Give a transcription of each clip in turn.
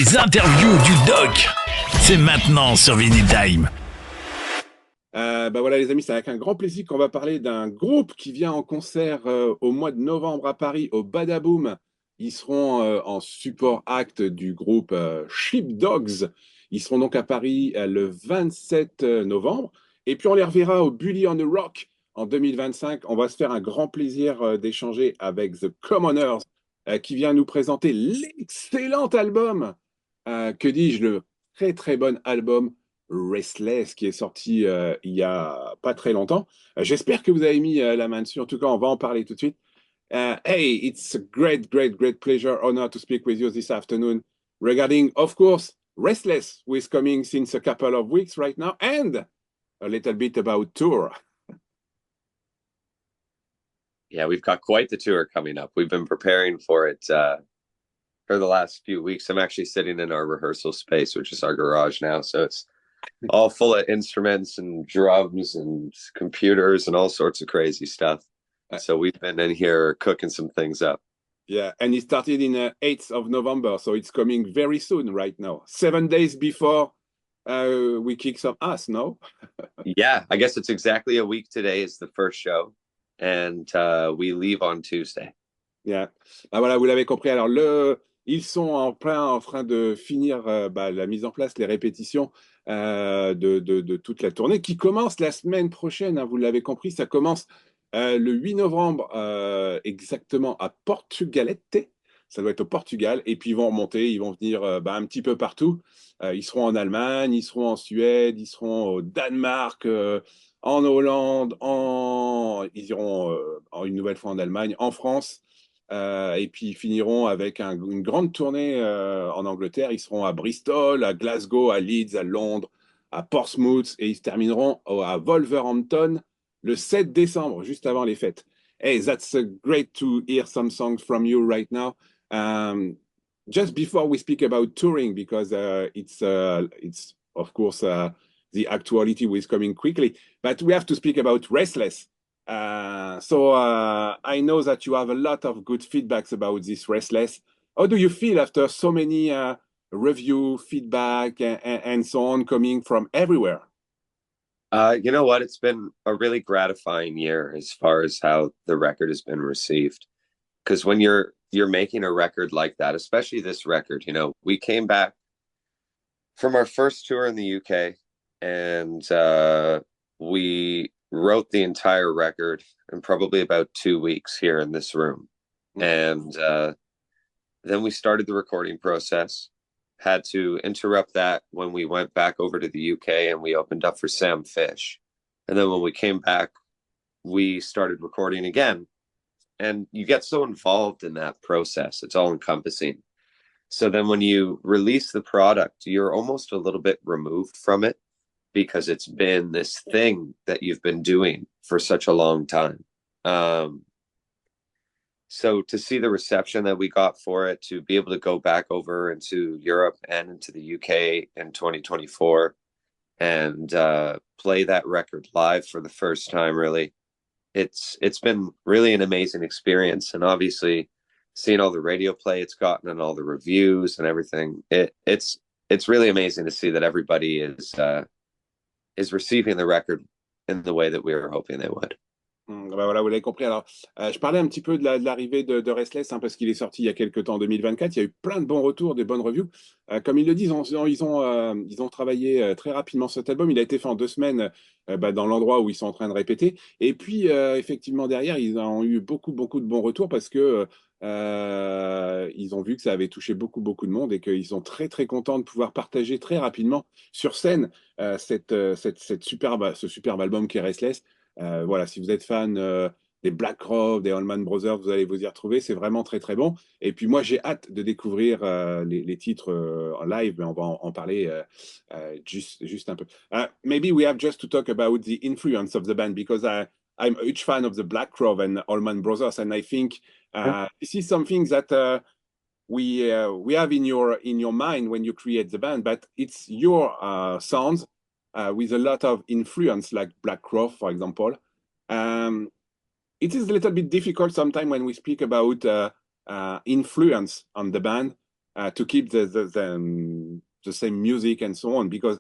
Les interviews du doc, c'est maintenant sur Vinyl Time. Voilà les amis, c'est avec un grand plaisir qu'on va parler d'un groupe qui vient en concert au mois de novembre à Paris au Badaboom. Ils seront en support acte du groupe Sheepdogs. Ils seront donc à Paris le 27 novembre. Et puis on les reverra au Bully on the Rock en 2025. On va se faire un grand plaisir d'échanger avec The Commoners qui vient nous présenter l'excellent album, que dis-je, le très très bon album Restless qui est sorti il y a pas très longtemps. J'espère que vous avez mis la main dessus. En tout cas, on va en parler tout de suite. Hey, it's a great pleasure, honor to speak with you this afternoon regarding, of course, Restless, who is coming since a couple of weeks right now, and a little bit about tour. Yeah, we've got quite the tour coming up. We've been preparing for it for the last few weeks. I'm actually sitting in our rehearsal space, which is our garage now. So it's all full of instruments and drums and computers and all sorts of crazy stuff. So we've been in here cooking some things up. Yeah, and it started in 8th of November, so it's coming very soon right now. 7 days before we kick some ass, no? Yeah, I guess it's exactly a week today is the first show, and we leave on Tuesday. Yeah. Voilà, vous l'avez compris. Alors, ils sont en train de finir la mise en place, les répétitions de toute la tournée qui commence la semaine prochaine, hein, vous l'avez compris, ça commence le 8 novembre exactement à Portugalete, ça doit être au Portugal, et puis ils vont remonter, ils vont venir un petit peu partout. Ils seront en Allemagne, ils seront en Suède, ils seront au Danemark, en Hollande, ils iront une nouvelle fois en Allemagne, en France. Et puis ils finiront avec une grande tournée en Angleterre. Ils seront à Bristol, à Glasgow, à Leeds, à Londres, à Portsmouth, et ils termineront à Wolverhampton le 7 décembre, juste avant les fêtes. Hey, that's great to hear some songs from you right now. Just before we speak about touring, because it's of course the actuality is coming quickly, but we have to speak about Restless. So I know that you have a lot of good feedbacks about this Restless. How do you feel after so many review, feedback, and so on coming from everywhere? You know what? It's been a really gratifying year as far as how the record has been received. Because when you're making a record like that, especially this record, you know, we came back from our first tour in the UK, and we wrote the entire record in probably about 2 weeks here in this room. And then we started the recording process, had to interrupt that when we went back over to the UK and we opened up for Sam Fish. And then when we came back, we started recording again. And you get so involved in that process, it's all encompassing. So then when you release the product, you're almost a little bit removed from it, because it's been this thing that you've been doing for such a long time. So to see the reception that we got for it, to be able to go back over into Europe and into the UK in 2024 and play that record live for the first time, really, it's been really an amazing experience. And obviously seeing all the radio play it's gotten and all the reviews and everything, it's really amazing to see that everybody is receiving the record in the way that we were hoping they would. Voilà, vous l'avez compris. Alors, je parlais un petit peu de l'arrivée de Restless, hein, parce qu'il est sorti il y a quelques temps, en 2024. Il y a eu plein de bons retours, des bonnes reviews. Comme ils le disent, ils ont travaillé très rapidement cet album. Il a été fait en 2 semaines dans l'endroit où ils sont en train de répéter. Et puis, effectivement, derrière, ils ont eu beaucoup de bons retours parce que ils ont vu que ça avait touché beaucoup de monde et qu'ils sont très contents de pouvoir partager très rapidement sur scène ce superbe album qui est Restless. Voilà, si vous êtes fan des Black Crowes, des Allman Brothers, vous allez vous y retrouver, c'est vraiment très bon. Et puis moi, j'ai hâte de découvrir les titres en live, mais on va en parler juste un peu. Maybe we have just to talk about the influence of the band, because I'm a huge fan of the Black Crowes and Allman Brothers, and I think this is something that we have in your mind when you create the band, but it's your sounds with a lot of influence, like Black Crow, for example. It is a little bit difficult sometimes when we speak about influence on the band, to keep the same music and so on, because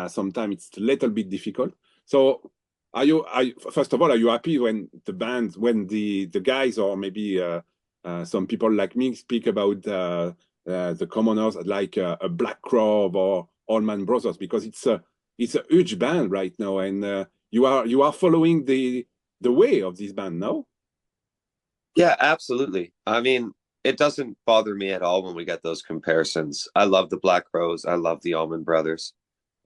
sometimes it's a little bit difficult. So first of all, are you happy when the guys, or maybe some people like me, speak about the commoners like a Black Crowes or Allman Brothers, because it's a huge band right now, and you are following the way of this band now? Yeah, absolutely. I mean, it doesn't bother me at all when we get those comparisons. I love the Black Crowes. I love the Allman Brothers.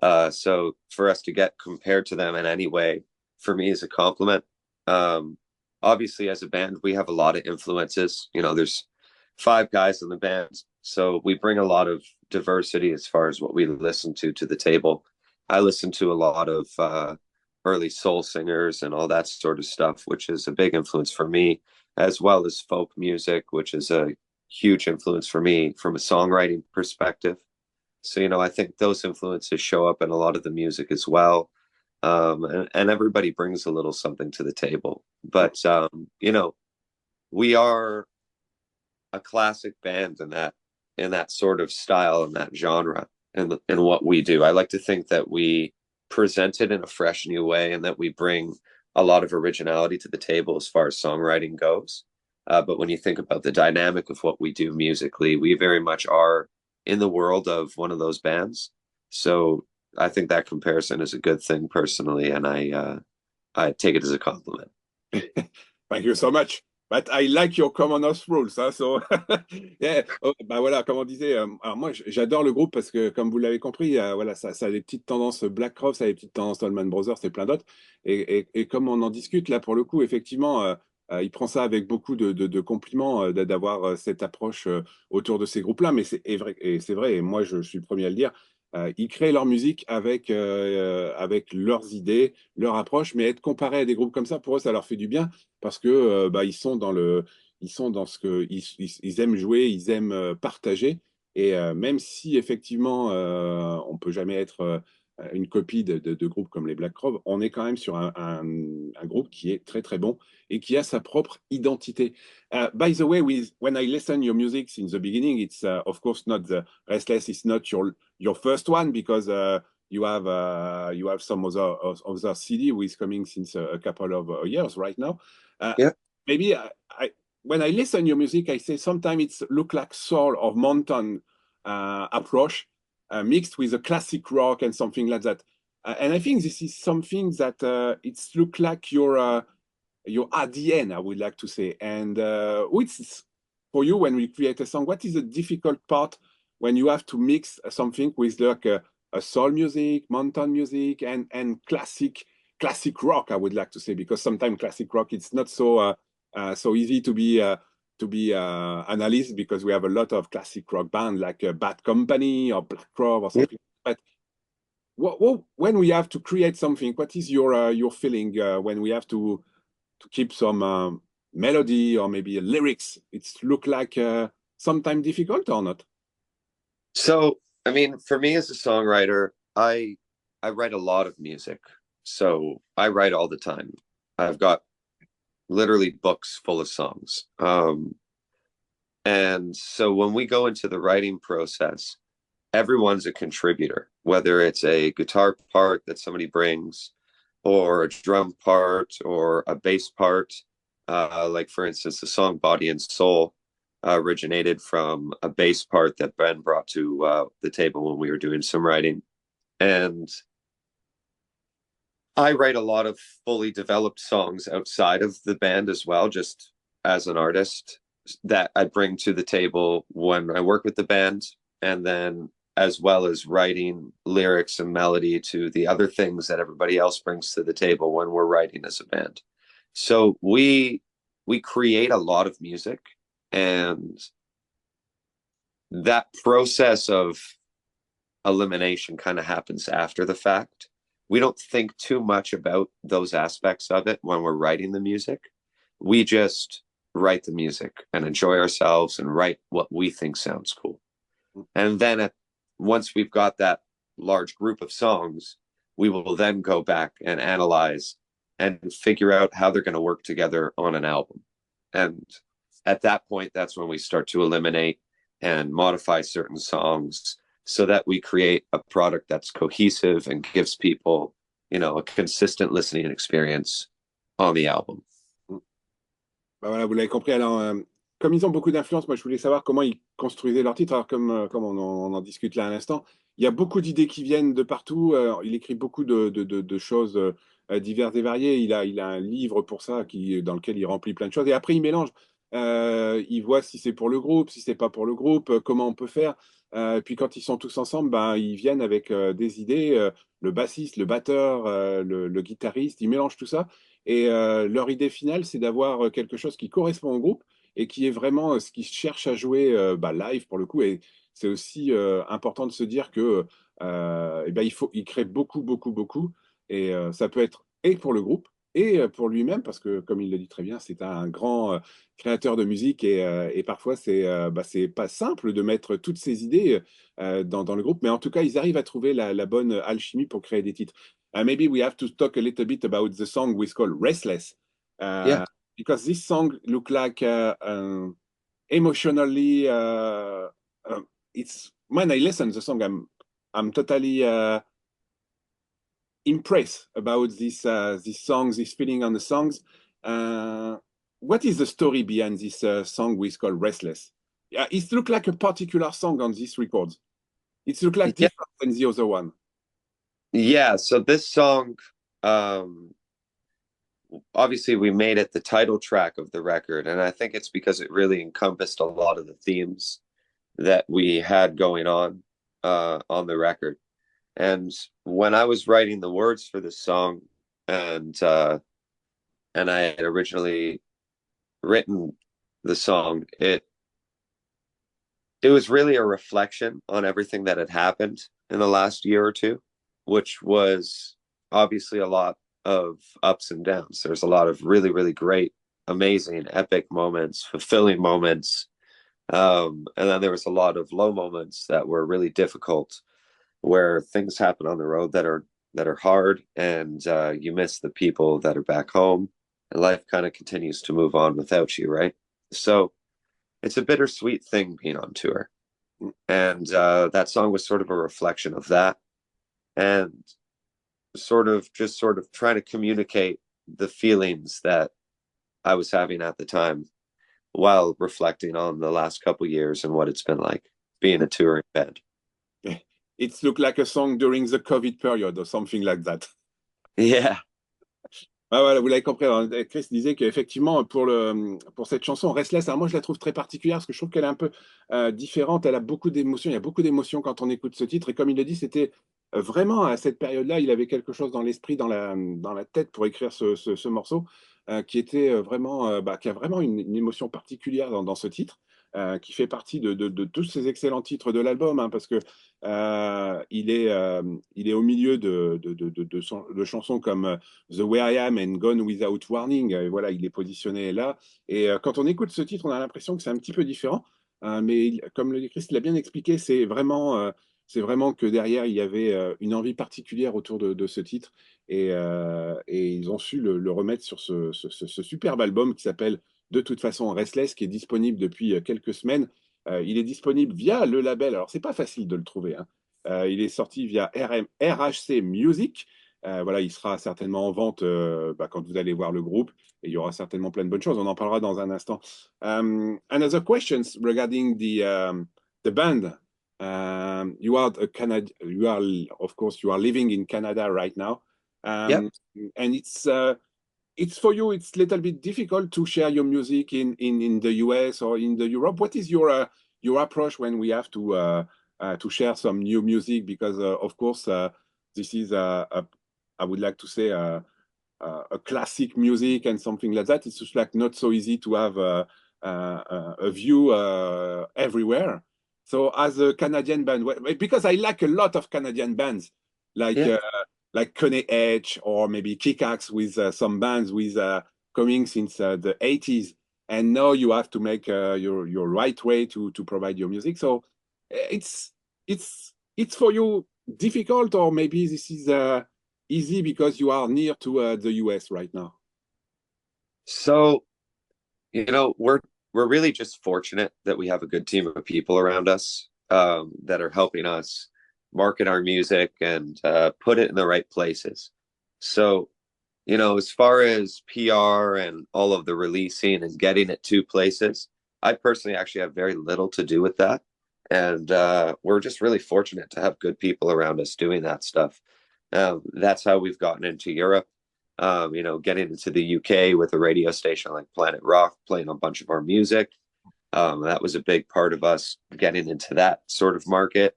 So for us to get compared to them in any way, for me, is a compliment. Obviously, as a band, we have a lot of influences. You know, there's 5 guys in the band, so we bring a lot of diversity as far as what we listen to the table. I listen to a lot of early soul singers and all that sort of stuff, which is a big influence for me, as well as folk music, which is a huge influence for me from a songwriting perspective. So, you know, I think those influences show up in a lot of the music as well. And everybody brings a little something to the table. But, you know, we are a classic band in that sort of style and that genre and what we do. I like to think that we present it in a fresh new way, and that we bring a lot of originality to the table as far as songwriting goes. But when you think about the dynamic of what we do musically, we very much are in the world of one of those bands. So I think that comparison is a good thing personally, and I take it as a compliment. Thank you so much. But I like your common house rules, hein, so yeah. Oh, bah voilà, comme on disait, alors moi j'adore le groupe parce que, comme vous l'avez compris, voilà, ça a des petites tendances Black Crowes, ça a des petites tendances Allman Brothers et plein d'autres. Et comme on en discute là, pour le coup, effectivement, il prend ça avec beaucoup de compliments, d'avoir cette approche autour de ces groupes-là. Mais c'est vrai, et moi je suis le premier à le dire. Ils créent leur musique avec leurs idées, leur approche, mais être comparé à des groupes comme ça, pour eux, ça leur fait du bien, parce que bah, ils sont dans ce que ils aiment jouer, ils aiment partager. Et même si effectivement on peut jamais être une copie de groupes comme les Black Crowes, on est quand même sur un groupe qui est très très bon et qui a sa propre identité. By the way, when I listen your music since the beginning, it's of course not the Restless. It's not your first one, because you have some other CD who is coming since a couple of years right now. Yeah. Maybe when I listen your music, I say sometimes it's look like soul or mountain approach mixed with a classic rock and something like that. And I think this is something that it's look like your ADN, I would like to say. And which for you, when we create a song, what is the difficult part when you have to mix something with like a soul music, mountain music, and classic rock, I would like to say, because sometimes classic rock, it's not so so easy to be analyzed, because we have a lot of classic rock bands like Bad Company or Black Crowes or something. But when we have to create something, what is your feeling when we have to keep some melody or maybe lyrics? It's look like sometimes difficult or not? So, I mean, for me as a songwriter, I write a lot of music. So I write all the time. I've got literally books full of songs. And so when we go into the writing process, everyone's a contributor, whether it's a guitar part that somebody brings, or a drum part, or a bass part. Like, for instance, the song Body and Soul originated from a bass part that Ben brought to the table when we were doing some writing. And I write a lot of fully developed songs outside of the band as well, just as an artist, that I bring to the table when I work with the band, and then as well as writing lyrics and melody to the other things that everybody else brings to the table when we're writing as a band. So we create a lot of music, and that process of elimination kind of happens after the fact. We don't think too much about those aspects of it when we're writing the music. We just write the music and enjoy ourselves and write what we think sounds cool. And then once we've got that large group of songs, we will then go back and analyze and figure out how they're going to work together on an album. And at that point, that's when we start to eliminate and modify certain songs so that we create a product that's cohesive and gives people, a consistent listening experience on the album. Bah voilà, vous l'avez compris. Alors, comme ils ont beaucoup d'influence, moi je voulais savoir comment ils construisaient leur titre. Alors, comme on en discute là à l'instant, il y a beaucoup d'idées qui viennent de partout. Il écrit beaucoup de choses diverses et variées. Il a un livre pour ça dans lequel il remplit plein de choses. Et après, il mélange. Il voit si c'est pour le groupe, si c'est pas pour le groupe, comment on peut faire. Et puis quand ils sont tous ensemble, ben, ils viennent avec des idées. Le bassiste, le batteur, le guitariste, ils mélangent tout ça. Et leur idée finale, c'est d'avoir quelque chose qui correspond au groupe et qui est vraiment ce qu'ils cherchent à jouer live pour le coup. Et c'est aussi important de se dire que eh ben, il crée beaucoup, beaucoup, beaucoup. Et ça peut être et pour le groupe et pour lui-même, parce que comme il le dit très bien, c'est un grand créateur de musique et parfois c'est pas simple de mettre toutes ces idées dans le groupe, mais en tout cas, ils arrivent à trouver la bonne alchimie pour créer des titres. Maybe we have to talk a little bit about the song we call Restless, Yeah. because this song look like emotionally. It's when I listen to the song, I'm totally impressed about this song, this feeling on the songs. What is the story behind this song we call Restless? It look like a particular song on this record. It look like Yeah. different than the other one. Yeah. So this song, obviously we made it the title track of the record, and I think it's because it really encompassed a lot of the themes that we had going on the record. And when I was writing the words for this song, and I had originally written the song, it was really a reflection on everything that had happened in the last year or two, which was obviously a lot of ups and downs. There's a lot of really, really great, amazing, epic moments, fulfilling moments. And then there was a lot of low moments that were really difficult, where things happen on the road that are hard, and you miss the people that are back home, and life kind of continues to move on without you, right? So it's a bittersweet thing being on tour. And that song was sort of a reflection of that, and sort of trying to communicate the feelings that I was having at the time while reflecting on the last couple years and what it's been like being a touring band. It looked like a song during the COVID period or something like that. Yeah. Ah voilà, vous l'avez compris. Alors, Chris disait qu'effectivement, pour cette chanson, Restless, alors moi je la trouve très particulière parce que je trouve qu'elle est un peu différente. Elle a beaucoup d'émotions. Il y a beaucoup d'émotions quand on écoute ce titre. Et comme il le dit, c'était vraiment à cette période-là, il avait quelque chose dans l'esprit, dans la tête pour écrire ce morceau qui était vraiment, qui a vraiment une émotion particulière dans ce titre. Qui fait partie de tous ces excellents titres de l'album, hein, parce que il est au milieu de chansons comme The Way I Am and Gone Without Warning. Voilà, il est positionné là. Et quand on écoute ce titre, on a l'impression que c'est un petit peu différent. Mais comme le dit Chris l'a bien expliqué, c'est vraiment que derrière, il y avait une envie particulière autour de ce titre. Et ils ont su le remettre sur ce superbe album qui s'appelle de toute façon Restless, qui est disponible depuis quelques semaines. Il est disponible via le label. Alors, c'est pas facile de le trouver, hein. Il est sorti via RHC Music. Voilà, il sera certainement en vente quand vous allez voir le groupe. Et il y aura certainement plein de bonnes choses. On en parlera dans un instant. Another questions regarding the band. You are a Canadian. You are, of course, you are living in Canada right now. Yep. And it's for you, it's a little bit difficult to share your music in the US or in the Europe. What is your approach when we have to share some new music? Because of course, this is I would like to say a classic music and something like that. It's just like not so easy to have a view everywhere. So as a Canadian band, because I like a lot of Canadian bands, like. Yeah. Like Coney Edge or maybe Kick-Axe with some bands with coming since the 80s. And now you have to make your right way to provide your music. So it's for you difficult, or maybe this is easy because you are near to the US right now. So, we're we're really just fortunate that we have a good team of people around us that are helping us market our music and put it in the right places. So, you know, as far as PR and all of the releasing and getting it to places, I personally actually have very little to do with that. And we're just really fortunate to have good people around us doing that stuff. That's how we've gotten into Europe. You know, getting into the UK with a radio station like Planet Rock, playing a bunch of our music. That was a big part of us getting into that sort of market.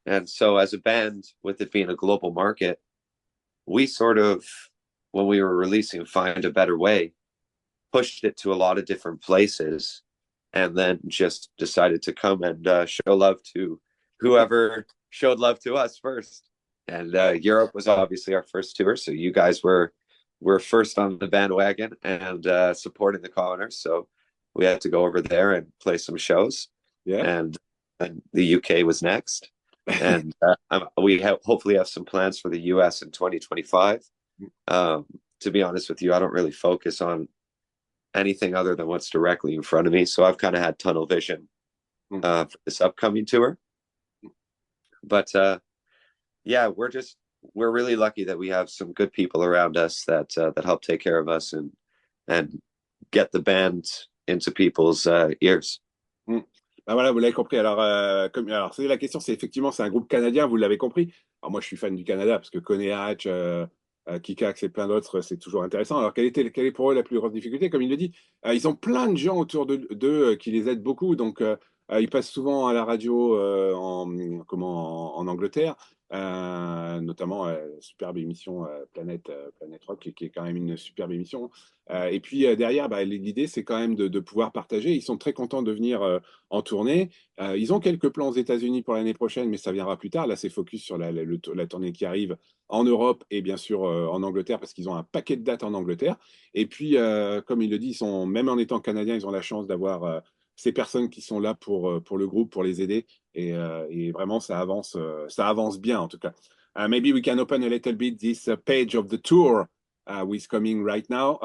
And so as a band, with it being a global market, we sort of, when we were releasing Find a Better Way, pushed it to a lot of different places and then just decided to come and show love to whoever showed love to us first. And Europe was obviously our first tour. So you guys were first on the bandwagon and supporting the Commoners. So we had to go over there and play some shows. Yeah. And the UK was next. And we hopefully have some plans for the US in 2025. To be honest with you, I don't really focus on anything other than what's directly in front of me. So I've kind of had tunnel vision for this upcoming tour. But yeah, we're really lucky that we have some good people around us that help take care of us and get the band into people's ears. Ben voilà, vous l'avez compris. Alors c'est la question, c'est effectivement, c'est un groupe canadien, vous l'avez compris. Alors moi, je suis fan du Canada parce que Conéach, Kikax et plein d'autres, c'est toujours intéressant. Alors, quelle est pour eux la plus grosse difficulté? Comme il le dit, ils ont plein de gens autour d'eux qui les aident beaucoup. Donc, ils passent souvent à la radio en Angleterre, notamment superbe émission Planète Rock, qui est quand même une superbe émission. Et puis derrière, l'idée, c'est quand même de pouvoir partager. Ils sont très contents de venir en tournée. Ils ont quelques plans aux États-Unis pour l'année prochaine, mais ça viendra plus tard. Là, c'est focus sur la tournée qui arrive en Europe et bien sûr en Angleterre, parce qu'ils ont un paquet de dates en Angleterre. Et puis, comme il le dit, même en étant canadiens, ils ont la chance d'avoir ces personnes qui sont là pour le groupe, pour les aider. Et vraiment, ça avance bien en tout cas. Maybe we can open a little bit this page of the tour with coming right now.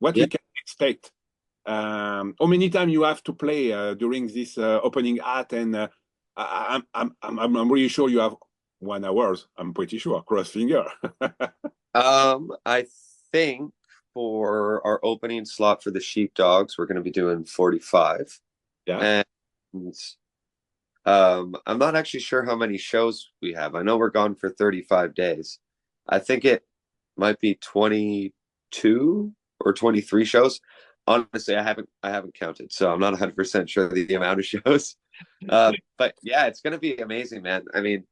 What we can expect. How many times you have to play during this opening act? And I'm really sure you have 1 hour. I'm pretty sure. Cross finger. I think for our opening slot for the Sheepdogs, we're going to be doing 45. Yeah. And I'm not actually sure how many shows we have. I know we're gone for 35 days. I think it might be 22 or 23 shows. Honestly, I haven't counted, so I'm not 100% sure the amount of shows. But yeah, it's going to be amazing, man. I mean,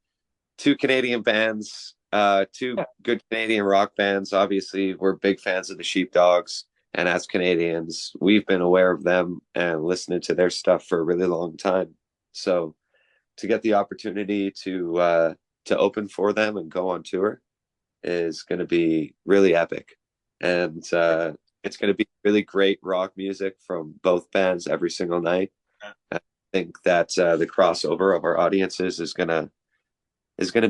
2 Canadian bands, 2 good Canadian rock bands. Obviously, we're big fans of the Sheepdogs, and as Canadians, we've been aware of them and listening to their stuff for a really long time. So to get the opportunity to open for them and go on tour is going to be really epic. And it's going to be really great rock music from both bands every single night. I think that the crossover of our audiences is going to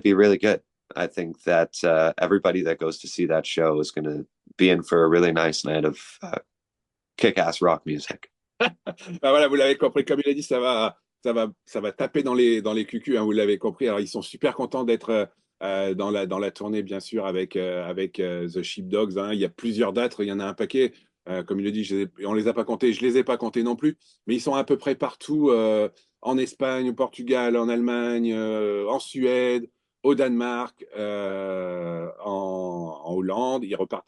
be really good. I think that everybody that goes to see that show is going to be in for a really nice night of kick-ass rock music. Voilà, vous l'avez compris, comme il a dit, ça va taper dans les cucus, hein, vous l'avez compris. Alors, ils sont super contents d'être dans la tournée, bien sûr, avec The Sheepdogs. Hein. Il y a plusieurs dates, il y en a un paquet. Comme il le dit, on les a pas comptés, je les ai pas comptés non plus, mais ils sont à peu près partout, en Espagne, au Portugal, en Allemagne, en Suède, au Danemark, en Hollande.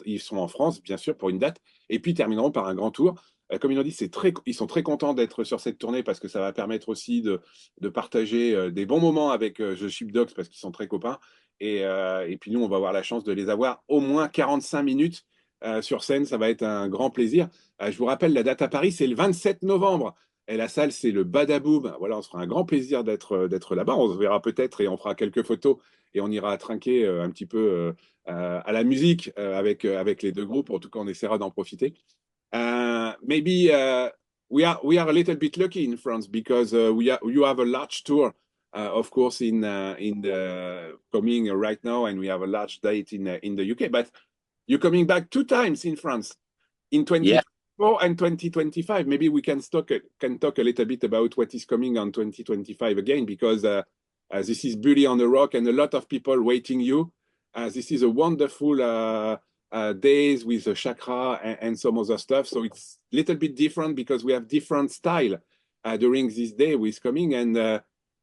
Ils sont en France, bien sûr, pour une date, et puis ils termineront par un grand tour. Comme ils l'ont dit, ils sont très contents d'être sur cette tournée parce que ça va permettre aussi de partager des bons moments avec The Sheepdogs parce qu'ils sont très copains. Et puis nous, on va avoir la chance de les avoir au moins 45 minutes sur scène. Ça va être un grand plaisir. Je vous rappelle, la date à Paris, c'est le 27 novembre. Et la salle, c'est le Badaboom. Voilà, on se fera un grand plaisir d'être là-bas. On se verra peut-être et on fera quelques photos et on ira trinquer un petit peu à la musique avec les 2 groupes. En tout cas, on essaiera d'en profiter. Maybe we are a little bit lucky in France because you have a large tour, of course, in the coming right now, and we have a large date in the UK. But you're coming back 2 times in France in 20. Yeah. Oh, and 2025, maybe we can talk a little bit about what is coming on 2025 again, because this is Bully on the Rock and a lot of people waiting you. This is a wonderful days with a chakra and some other stuff. So it's a little bit different because we have different style during this day with coming. And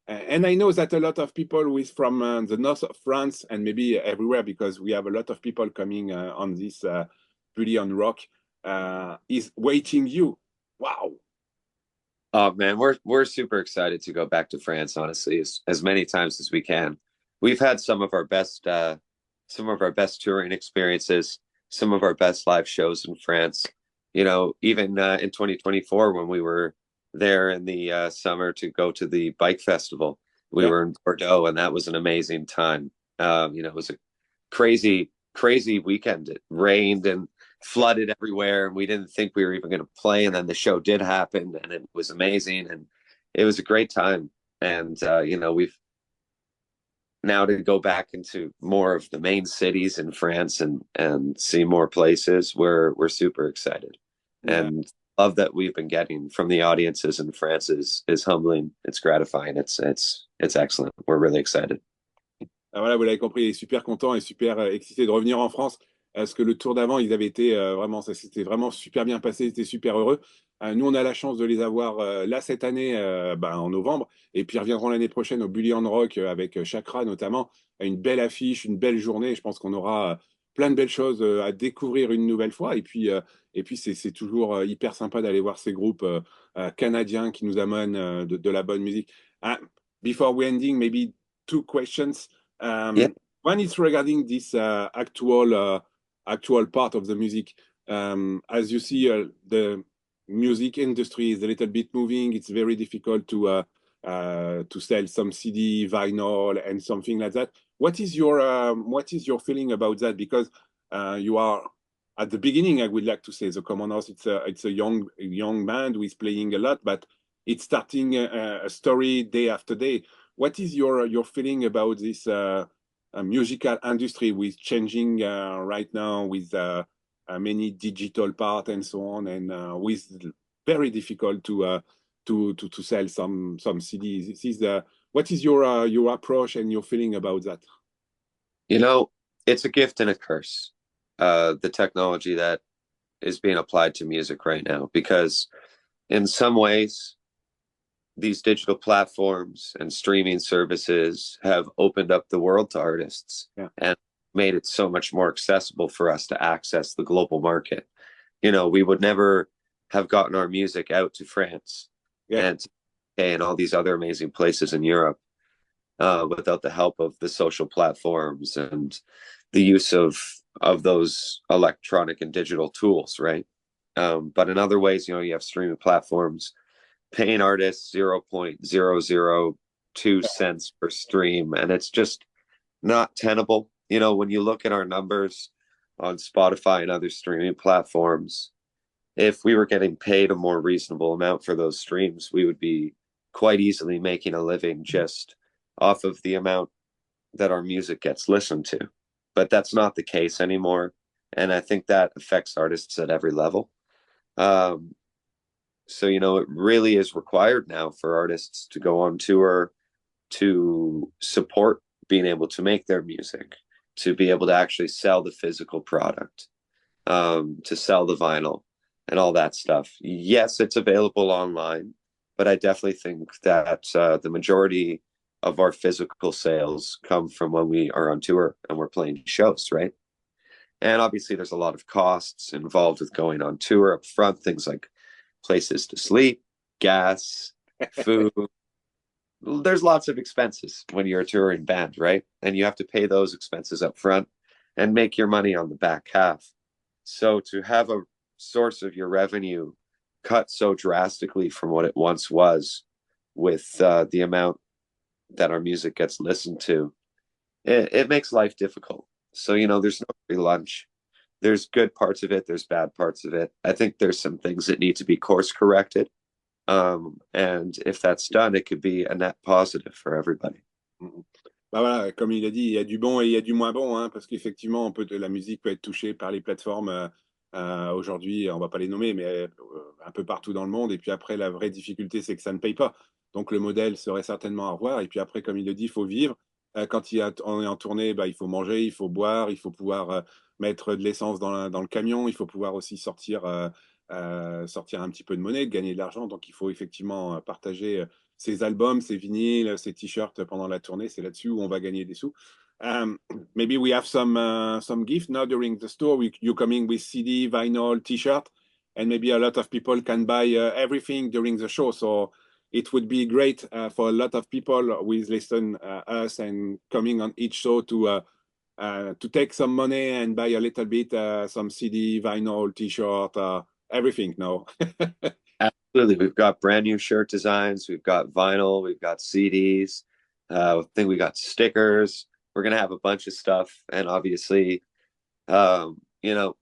I know that a lot of people with from the north of France and maybe everywhere, because we have a lot of people coming on this Bully on Rock. Is waiting you. Wow. Oh man, we're super excited to go back to France, honestly, as many times as we can. We've had some of our best touring experiences, some of our best live shows in France. You know, even in 2024 when we were there in the summer to go to the bike festival, we were in Bordeaux, and that was an amazing time. You know, it was a crazy weekend. It rained and flooded everywhere, and we didn't think we were even going to play, and then the show did happen, and it was amazing, and it was a great time. And you know, we've now to go back into more of the main cities in France and see more places. We're super excited, and love that we've been getting from the audiences in France is humbling. It's gratifying. It's excellent. We're really excited. Ah, voilà, vous l'avez compris, il est super content et super excité de revenir en France. Parce que le tour d'avant, ils avaient été vraiment, ça s'était vraiment super bien passé, ils étaient super heureux. Nous, on a la chance de les avoir là cette année, en novembre, et puis ils reviendront l'année prochaine au Bully on Rock avec Chakra notamment. Une belle affiche, une belle journée. Je pense qu'on aura plein de belles choses à découvrir une nouvelle fois. Et puis c'est toujours hyper sympa d'aller voir ces groupes canadiens qui nous amènent de la bonne musique. Before we ending, maybe two questions. Yeah. One is regarding this actual part of the music. As you see, the music industry is a little bit moving. It's very difficult to sell some CD, vinyl, and something like that. What is your feeling about that? Because you are at the beginning, I would like to say, the Commoners. It's a young band who is playing a lot, but it's starting a story day after day. What is your feeling about this musical industry with changing right now with many digital part and so on, and with very difficult to sell some CDs? This is what is your approach and your feeling about that? You know, it's a gift and a curse, the technology that is being applied to music right now, because in some ways these digital platforms and streaming services have opened up the world to artists and made it so much more accessible for us to access the global market. You know, we would never have gotten our music out to France and all these other amazing places in Europe without the help of the social platforms and the use of those electronic and digital tools, right? But in other ways, you know, you have streaming platforms paying artists 0.002 cents per stream, and it's just not tenable. You know, when you look at our numbers on Spotify and other streaming platforms, if we were getting paid a more reasonable amount for those streams, we would be quite easily making a living just off of the amount that our music gets listened to. But that's not the case anymore, and I think that affects artists at every level. So, you know, it really is required now for artists to go on tour, to support being able to make their music, to be able to actually sell the physical product, to sell the vinyl and all that stuff. Yes, it's available online, but I definitely think that the majority of our physical sales come from when we are on tour and we're playing shows, right? And obviously there's a lot of costs involved with going on tour up front, things like places to sleep, gas, food. There's lots of expenses when you're a touring band, right? And you have to pay those expenses up front and make your money on the back half. So to have a source of your revenue cut so drastically from what it once was with the amount that our music gets listened to, it makes life difficult. So, you know, there's no free lunch. There's good parts of it. There's bad parts of it. I think there's some things that need to be course corrected. And if that's done, it could be a net positive for everybody. Bah voilà, comme il a dit, il y a du bon et il y a du moins bon, hein, parce qu'effectivement, la musique peut être touchée par les plateformes aujourd'hui, on va pas les nommer, mais un peu partout dans le monde. Et puis après, la vraie difficulté, c'est que ça ne paye pas. Donc le modèle serait certainement à revoir. Et puis après, comme il le dit, il faut vivre. Quand on est en tournée, bah, il faut manger, il faut boire, il faut pouvoir mettre de l'essence dans le camion, il faut pouvoir aussi sortir un petit peu de monnaie, gagner de l'argent. Donc il faut effectivement partager ses albums, ses vinyles, ses t-shirts pendant la tournée. C'est là-dessus où on va gagner des sous. Maybe we have some gift now during the store. You coming with CD, vinyl, t-shirt, and maybe a lot of people can buy everything during the show. So it would be great for a lot of people who listen us and coming on each show to take some money and buy a little bit some CD, vinyl, t-shirt, everything. No. Absolutely. We've got brand new shirt designs. We've got vinyl. We've got CDs. I think we got stickers. We're going to have a bunch of stuff. And obviously, you know,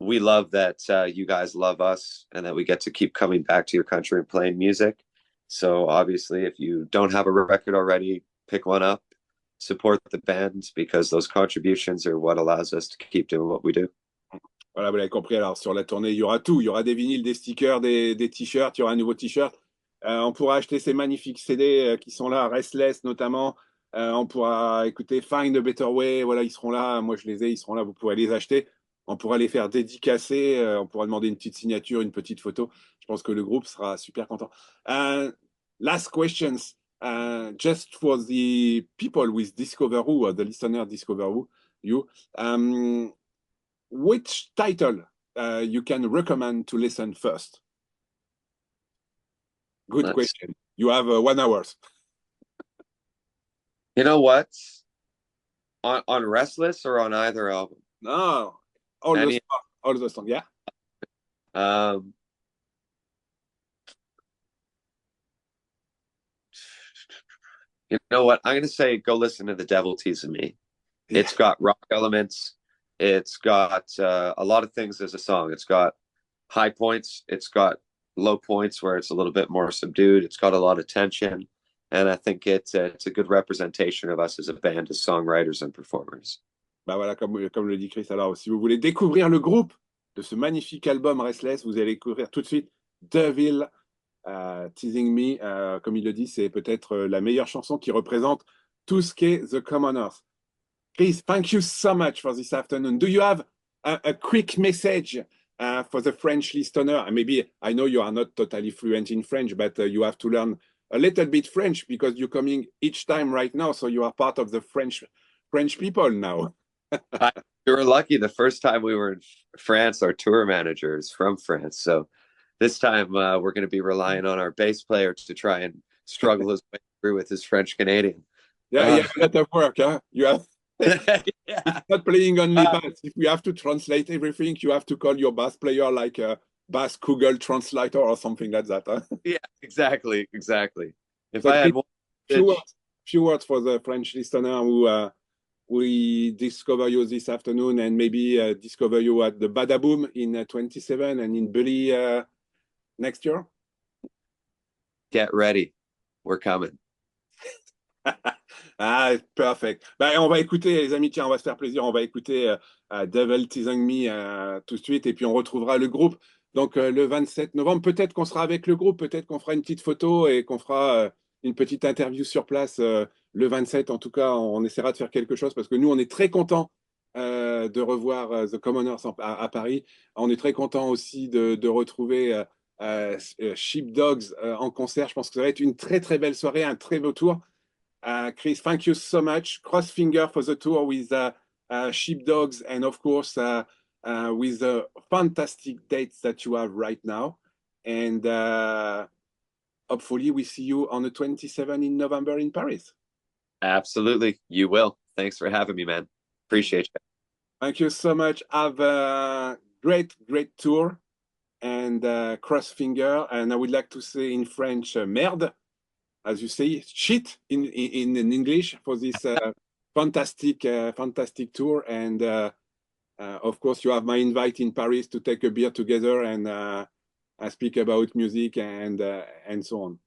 we love that you guys love us and that we get to keep coming back to your country and playing music. So obviously, if you don't have a record already, pick one up, support the band because those contributions are what allows us to keep doing what we do. Voilà, vous l'avez compris. Alors, sur la tournée, il y aura tout. Il y aura des vinyles, des stickers, des t-shirts. Il y aura un nouveau t-shirt. On pourra acheter ces magnifiques CD qui sont là, Restless notamment. On pourra écouter Find a Better Way. Voilà, ils seront là. Moi, je les ai. Ils seront là. Vous pourrez les acheter. On pourra les faire dédicacer. On pourra demander une petite signature, une petite photo. Je pense que le groupe sera super content. Last questions. Just for the people with Discover Who, the listener Discover Who, you. Which title you can recommend to listen first? Good question. You have 1 hour. You know what? On Restless or on either album? No, all the songs, yeah. You know what? I'm going to say go listen to The Devil Teasing Me. Yeah. It's got rock elements. It's got a lot of things as a song. It's got high points. It's got low points where it's a little bit more subdued. It's got a lot of tension. And I think it's a good representation of us as a band, as songwriters and performers. Bah voilà, comme le dit Chris. Alors, si vous voulez découvrir le groupe de ce magnifique album Restless, vous allez découvrir tout de suite Devil Teasing Me. Comme il le dit, c'est peut-être la meilleure chanson qui représente tout ce qu'est The Commoners. Chris, thank you so much for this afternoon. Do you have a quick message for the French listener? And maybe I know you are not totally fluent in French, but you have to learn a little bit French because you're coming each time right now. So you are part of the French people now. We were lucky the first time we were in France, our tour manager is from France. So this time we're going to be relying on our bass player to try and struggle his way through with his French Canadian. Yeah, a lot of work, huh? You have Yeah. It's not playing only bass. If you have to translate everything, you have to call your bass player like a bass Google translator or something like that. Huh? Yeah, exactly. If So I had one few words for the French listener who we discover you this afternoon and maybe discover you at the Badaboom in 27 and in Bully next year. Get ready. We're coming. Ah, perfect. Ben, on va écouter, les amis, tiens, on va se faire plaisir. On va écouter Devil Teasing Me tout de suite et puis on retrouvera le groupe. Donc, le 27 novembre, peut-être qu'on sera avec le groupe, peut-être qu'on fera une petite photo et qu'on fera une petite interview sur place le 27. En tout cas, on essaiera de faire quelque chose parce que nous, on est très contents de revoir The Commoners à Paris. On est très contents aussi de retrouver Sheepdogs en concert. Je pense que ça va être une très, très belle soirée, un très beau tour. Chris, thank you so much. Cross finger for the tour with Sheepdogs and of course with the fantastic dates that you have right now. And hopefully we see you on the 27th in November in Paris. Absolutely. You will. Thanks for having me, man. Appreciate you. Thank you so much. Have a great tour and cross finger. And I would like to say in French, merde. As you say, shit in English for this fantastic tour. And of course, you have my invite in Paris to take a beer together and speak about music and so on.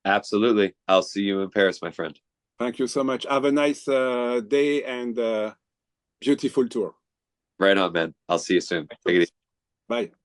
Absolutely. I'll see you in Paris, my friend. Thank you so much. Have a nice day and beautiful tour. Right on, man. I'll see you soon. Take it easy. Bye.